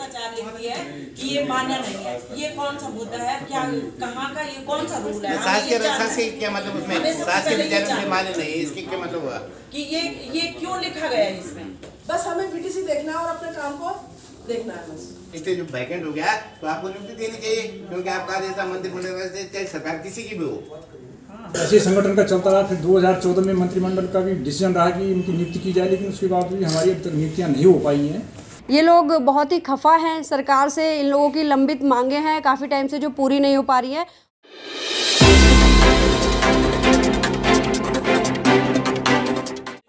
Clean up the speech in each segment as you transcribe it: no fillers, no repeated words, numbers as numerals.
भ्रष्टाचार लिखी है कि ये मान्य नहीं है। ये कौन सा मुद्दा है, क्या कहाँ का, ये कौन सा रूल है? क्या मतलब उसमें मान्य नहीं है, इसके क्या मतलब हुआ कि ये क्यों लिखा गया है इसमें? बस हमें बीटीसी देखना है और अपने काम को देखना है बस। इसलिए जो वैकेंट हो गया तो आपको नियुक्ति देनी चाहिए, क्योंकि आपका जैसा मंत्रिमंडल चाहे सरकार किसी की भी हो। ऐसे संगठन का चलता रहा। फिर 2014 में मंत्रिमंडल का भी डिसीजन रहा कि इनकी नियुक्ति की जाए, लेकिन उसके बाद भी हमारी अब तक नियुक्तियां नहीं हो पाई हैं। ये लोग बहुत ही खफा हैं सरकार से। इन लोगों की लंबित मांगे हैं काफ़ी टाइम से जो पूरी नहीं हो पा रही है।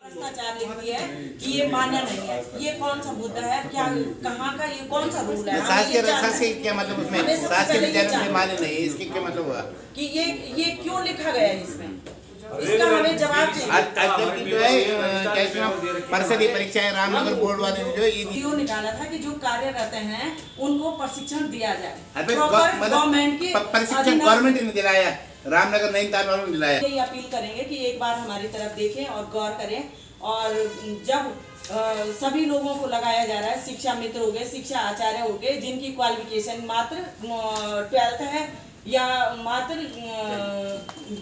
भ्रष्टाचार लिखी है कि ये मान्य नहीं है। ये कौन सा मुद्दा है, क्या कहाँ का, ये कौन सा रूल है? क्या मतलब उसमें मान्य नहीं है, इसके क्या मतलब हुआ कि ये क्यों लिखा गया है इसमें? इसका हमें जवाब चाहिए। जो है परिषदीय परीक्षाएं रामनगर बोर्ड वाले ने जो निकाला था कि जो कार्यरत हैं उनको प्रशिक्षण दिया जाए। गवर्नमेंट की प्रशिक्षण गवर्नमेंट ने दिलाया, रामनगर नैनीताल वालों ने दिलाया। यही अपील करेंगे कि एक बार हमारी तरफ देखें और गौर करें। और जब सभी लोगों को लगाया जा रहा है, शिक्षा मित्र हो गए, शिक्षा आचार्य हो गए, जिनकी क्वालिफिकेशन मात्र 12th है या मात्र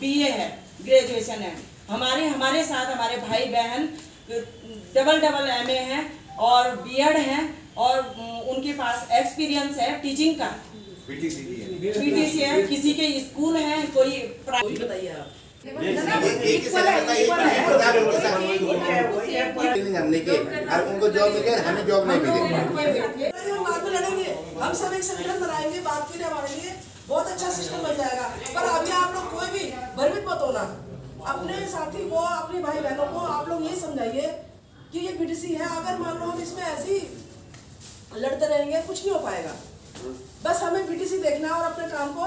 BA है, ग्रेजुएशन है। हमारे साथ हमारे भाई बहन डबल MA हैं और BEd हैं और उनके पास एक्सपीरियंस है टीचिंग का, PTC है, किसी के स्कूल है, कोई प्राइवेट। बताइए आप उनको जॉब मिले, हमें जॉब नहीं मिले। हम सब एक संगठन बनाएंगे, बात के लिए हमारे लिए बहुत अच्छा सिस्टम बन जाएगा। पर अभी आप लोग कोई भी भ्रमित मत होना। अपने साथी को, अपने भाई बहनों को आप लोग ये समझाइए कि ये बीटीसी है। अगर मान लो हम इसमें ऐसे ही लड़ते रहेंगे, कुछ नहीं हो पाएगा। बस हमें बीटीसी देखना है और अपने काम को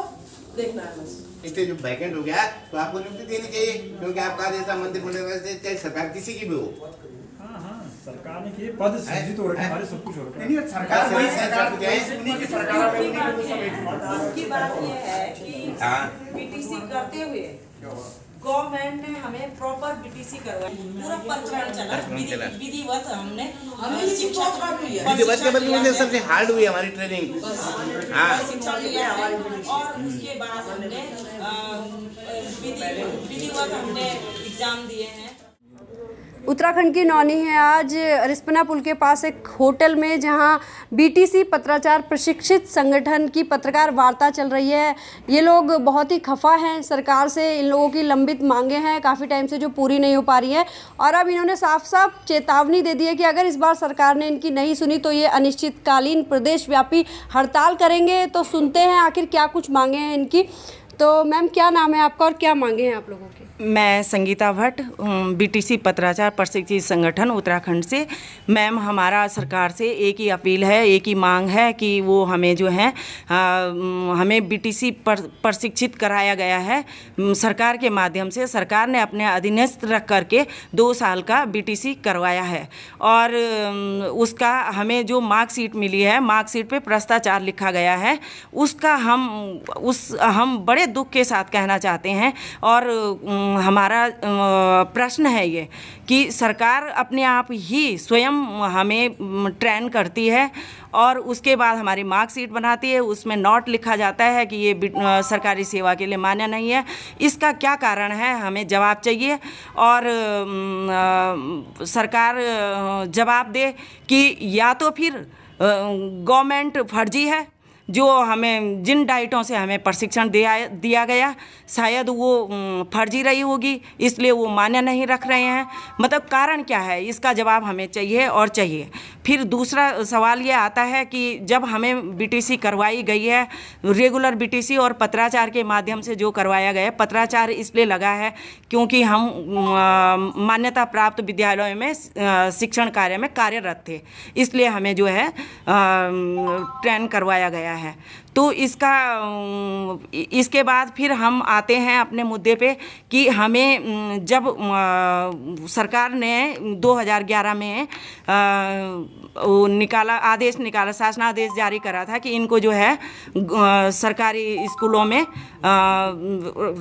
देखना है बस। इसलिए जो वैकेंट हो गया तो आपको नियुक्ति देनी चाहिए, क्योंकि आपका जैसा मंत्रिमंडल चाहे सरकार किसी की भी हो। सरकार ने किए पद सृजित हो रखे, हमारे सब कुछ हो रखा है। की बात यह है कि बीटीसी करते हुए गवर्नमेंट ने हमें प्रॉपर बीटीसी करवाया, पूरा प्रचलन चला, विधिवत हमने शिक्षा विधिवत के बदले में सबसे हार्ड हुई हमारी ट्रेनिंग। शिक्षा लिया और उसके बाद हमने विधिवत हमने एग्जाम दिए हैं। उत्तराखंड की नौनी है आज रिस्पना पुल के पास एक होटल में, जहां बीटीसी पत्राचार प्रशिक्षित संगठन की पत्रकार वार्ता चल रही है। ये लोग बहुत ही खफा हैं सरकार से। इन लोगों की लंबित मांगे हैं काफ़ी टाइम से जो पूरी नहीं हो पा रही है। और अब इन्होंने साफ साफ चेतावनी दे दी है कि अगर इस बार सरकार ने इनकी नहीं सुनी तो ये अनिश्चितकालीन प्रदेशव्यापी हड़ताल करेंगे। तो सुनते हैं आखिर क्या कुछ मांगे हैं इनकी। तो मैम, क्या नाम है आपका और क्या मांगे हैं आप लोगों की? मैं संगीता भट्ट, बीटीसी पत्राचार प्रशिक्षित संगठन उत्तराखंड से। मैम, हमारा सरकार से एक ही अपील है, एक ही मांग है कि वो हमें जो है हमें बीटीसी प्रशिक्षित कराया गया है सरकार के माध्यम से। सरकार ने अपने अधीनस्थ रख करके 2 साल का बीटीसी करवाया है और उसका हमें जो मार्कशीट मिली है, मार्कशीट पे भ्रष्टाचार लिखा गया है। उसका हम बड़े दुख के साथ कहना चाहते हैं। और हमारा प्रश्न है ये कि सरकार अपने आप ही स्वयं हमें ट्रेन करती है और उसके बाद हमारी मार्कशीट बनाती है, उसमें नोट लिखा जाता है कि ये सरकारी सेवा के लिए मान्य नहीं है। इसका क्या कारण है, हमें जवाब चाहिए। और सरकार जवाब दे कि या तो फिर गवर्नमेंट फर्जी है, जो हमें जिन डाइटों से हमें प्रशिक्षण दिया गया शायद वो फर्जी रही होगी, इसलिए वो मान्य नहीं रख रहे हैं। मतलब कारण क्या है, इसका जवाब हमें चाहिए और चाहिए। फिर दूसरा सवाल ये आता है कि जब हमें बीटीसी करवाई गई है, रेगुलर बीटीसी और पत्राचार के माध्यम से जो करवाया गया है, पत्राचार इसलिए लगा है क्योंकि हम मान्यता प्राप्त विद्यालयों में शिक्षण कार्य में कार्यरत थे, इसलिए हमें जो है ट्रेन करवाया गया है। तो इसके बाद फिर हम आते हैं अपने मुद्दे पे कि हमें जब सरकार ने 2011 में आदेश निकाला, शासनादेश जारी करा था कि इनको जो है सरकारी स्कूलों में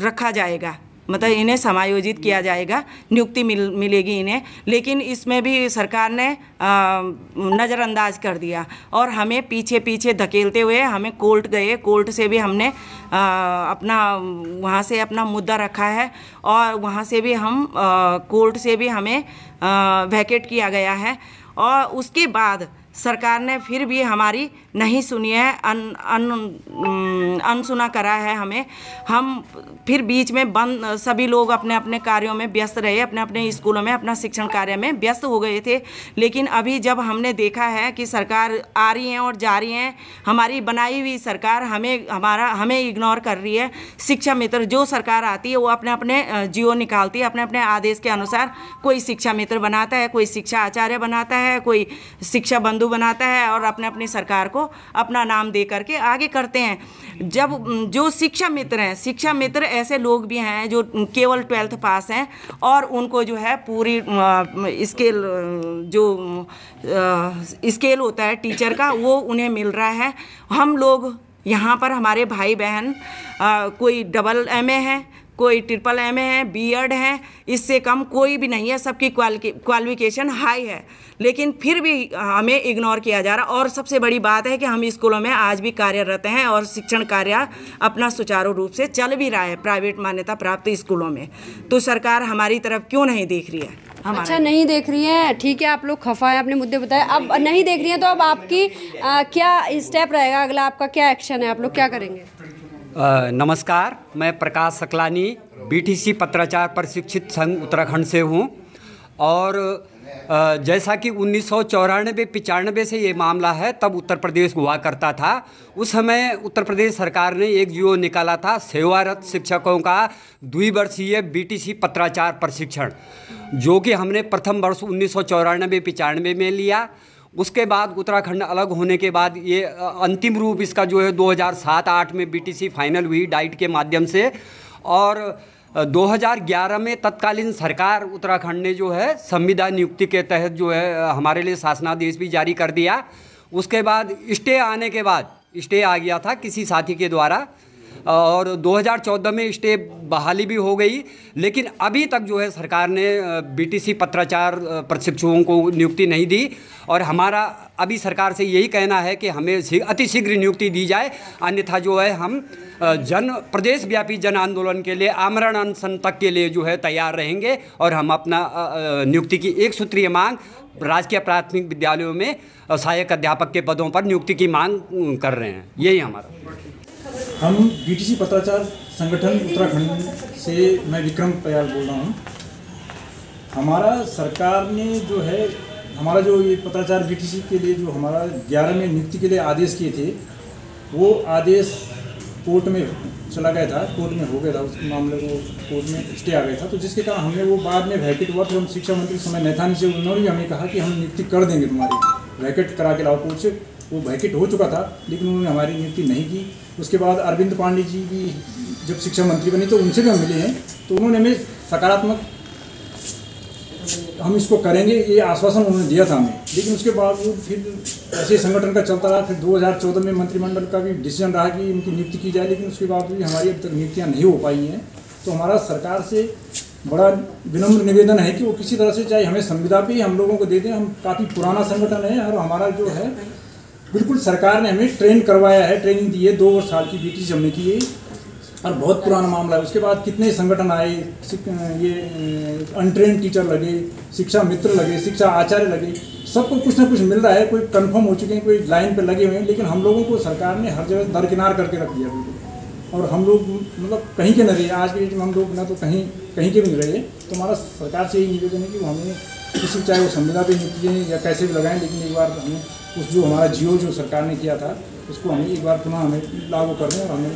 रखा जाएगा, मतलब इन्हें समायोजित किया जाएगा, नियुक्ति मिलेगी इन्हें। लेकिन इसमें भी सरकार ने नज़रअंदाज कर दिया और हमें पीछे पीछे धकेलते हुए हमें कोर्ट गए। कोर्ट से भी हमने अपना वहाँ से अपना मुद्दा रखा है और वहाँ से भी हम कोर्ट से भी हमें वैकेट किया गया है। और उसके बाद सरकार ने फिर भी हमारी नहीं सुनी है, अनसुना करा है हमें। हम फिर बीच में बंद, सभी लोग अपने अपने कार्यों में व्यस्त रहे, अपने अपने स्कूलों में अपना शिक्षण कार्य में व्यस्त हो गए थे। लेकिन अभी जब हमने देखा है कि सरकार आ रही है और जा रही है, हमारी बनाई हुई सरकार हमें इग्नोर कर रही है। शिक्षा मित्र जो सरकार आती है वो अपने अपने जियो निकालती है, अपने अपने आदेश के अनुसार कोई शिक्षा मित्र बनाता है, कोई शिक्षा आचार्य बनाता है, कोई शिक्षा बंधु बनाता है और अपने अपनी सरकार को अपना नाम दे करके आगे करते हैं। जब जो शिक्षा मित्र हैं, शिक्षा मित्र ऐसे लोग भी हैं जो केवल 12th पास हैं और उनको जो है पूरी स्केल जो स्केल होता है टीचर का वो उन्हें मिल रहा है। हम लोग यहाँ पर हमारे भाई बहन कोई डबल MA है, कोई ट्रिपल MA है, B.Ed है, इससे कम कोई भी नहीं है, सबकी क्वालिफिकेशन हाई है। लेकिन फिर भी हमें इग्नोर किया जा रहा। और सबसे बड़ी बात है कि हम स्कूलों में आज भी कार्यरत हैं और शिक्षण कार्य अपना सुचारू रूप से चल भी रहा है प्राइवेट मान्यता प्राप्त स्कूलों में। तो सरकार हमारी तरफ क्यों नहीं देख रही है? अच्छा, नहीं देख रही है, ठीक है, आप लोग खफा है, आपने मुद्दे बताए। अब नहीं देख रही है तो अब आपकी क्या स्टेप रहेगा अगला, आपका क्या एक्शन है, आप लोग क्या करेंगे? नमस्कार, मैं प्रकाश सकलानी BTC पत्राचार प्रशिक्षित संघ उत्तराखंड से हूँ। और जैसा कि 1994-95 से ये मामला है, तब उत्तर प्रदेश हुआ करता था। उस समय उत्तर प्रदेश सरकार ने एक जियो निकाला था सेवारत शिक्षकों का 2 वर्षीय BTC पत्राचार प्रशिक्षण, जो कि हमने प्रथम वर्ष 1994-95 में लिया। उसके बाद उत्तराखंड अलग होने के बाद ये अंतिम रूप इसका जो है 2007-08 में BTC फाइनल हुई डाइट के माध्यम से। और 2011 में तत्कालीन सरकार उत्तराखंड ने जो है संविदा नियुक्ति के तहत जो है हमारे लिए शासनादेश भी जारी कर दिया। उसके बाद स्टे आने के बाद स्टे आ गया था किसी साथी के द्वारा और 2014 में स्टे बहाली भी हो गई। लेकिन अभी तक जो है सरकार ने BTC पत्राचार प्रशिक्षुओं को नियुक्ति नहीं दी और हमारा अभी सरकार से यही कहना है कि हमें अतिशीघ्र नियुक्ति दी जाए, अन्यथा जो है हम प्रदेश व्यापी जन आंदोलन के लिए आमरण अनशन तक के लिए जो है तैयार रहेंगे। और हम अपना नियुक्ति की एक सूत्रीय मांग राजकीय प्राथमिक विद्यालयों में सहायक अध्यापक के पदों पर नियुक्ति की मांग कर रहे हैं। यही हमारा। हम BTC पत्राचार संगठन उत्तराखंड से मैं विक्रम पयाल बोल रहा हूँ। हमारा सरकार ने जो है हमारा जो ये पत्राचार BTC के लिए जो हमारा 11 में नियुक्ति के लिए आदेश किए थे, वो आदेश कोर्ट में चला गया था, कोर्ट में हो गया था, उस मामले को कोर्ट में स्टे आ गया था। तो जिसके कारण हमने वो बाद में वैकेट हुआ। फिर हम शिक्षा मंत्री समय नैथानी से उन्होंने भी हमें कहा कि हम नियुक्ति कर देंगे तुम्हारी, वैकेट करा के लाओ कोर्ट से। वो वैकेट हो चुका था लेकिन उन्होंने हमारी नियुक्ति नहीं की। उसके बाद अरविंद पांडे जी भी जब शिक्षा मंत्री बनी तो उनसे भी हम मिले हैं, तो उन्होंने हमें सकारात्मक हम इसको करेंगे ये आश्वासन उन्होंने दिया था हमें। लेकिन उसके बावजूद फिर ऐसे संगठन का चलता रहा। फिर 2014 में मंत्रिमंडल का भी डिसीजन रहा कि इनकी नियुक्ति की जाए, लेकिन उसके बावजूद हमारी अब तक नियुक्तियाँ नहीं हो पाई हैं। तो हमारा सरकार से बड़ा विनम्र निवेदन है कि वो किसी तरह से चाहे हमें संविदा भी हम लोगों को दे दें। हम काफ़ी पुराना संगठन है और हमारा जो है बिल्कुल सरकार ने हमें ट्रेन करवाया है, ट्रेनिंग दी है, 2 साल की BTC हमने की है और बहुत पुराना मामला है। उसके बाद कितने संगठन आए, ये अनट्रेन टीचर लगे, शिक्षा मित्र लगे, शिक्षा आचार्य लगे, सबको कुछ ना कुछ मिल रहा है। कोई कंफर्म हो चुके हैं, कोई लाइन पे लगे हुए हैं, लेकिन हम लोगों को सरकार ने हर जगह दरकिनार करके रख दिया बिल्कुल। और हम लोग मतलब कहीं के न रहे, आज के डेट में हम लोग ना तो कहीं के भी नहीं रहे। तो हमारा सरकार से यही निवेदन है कि वो हमें किसी चाहे वो संविदा पे नियुक्ति दें या कैसे भी लगाएं, लेकिन एक बार हमें उस जो हमारा जियो जो सरकार ने किया था उसको हमें एक बार पुनः हमें लागू कर दें और हमें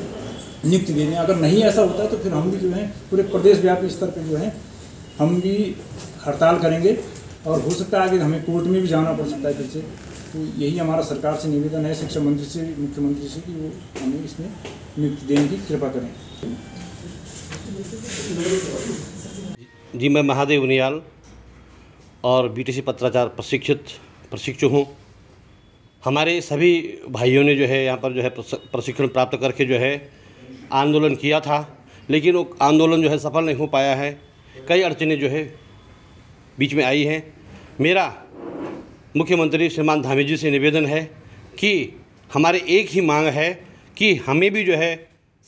नियुक्ति देने। अगर नहीं ऐसा होता है तो फिर हम भी जो है पूरे प्रदेश व्यापी स्तर पर जो है हम भी हड़ताल करेंगे और हो सकता है आगे हमें कोर्ट में भी जाना पड़ सकता है फिर से। तो यही हमारा सरकार से निवेदन है, शिक्षा मंत्री से, मुख्यमंत्री से, कि वो हमें इसमें नियुक्ति देने की कृपा करें। जी, मैं महादेव उनियाल और BTC पत्राचार प्रशिक्षु हूँ। हमारे सभी भाइयों ने जो है यहाँ पर जो है प्रशिक्षण प्राप्त करके जो है आंदोलन किया था, लेकिन वो आंदोलन जो है सफल नहीं हो पाया है। कई अड़चनें जो है बीच में आई हैं। मेरा मुख्यमंत्री श्रीमान धामी जी से निवेदन है कि हमारे एक ही मांग है कि हमें भी जो है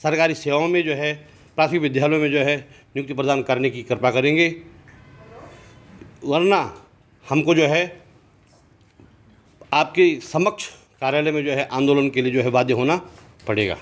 सरकारी सेवाओं में जो है प्राथमिक विद्यालयों में जो है नियुक्ति प्रदान करने की कृपा करेंगे, वरना हमको जो है आपके समक्ष कार्यालय में जो है आंदोलन के लिए जो है बाध्य होना पड़ेगा।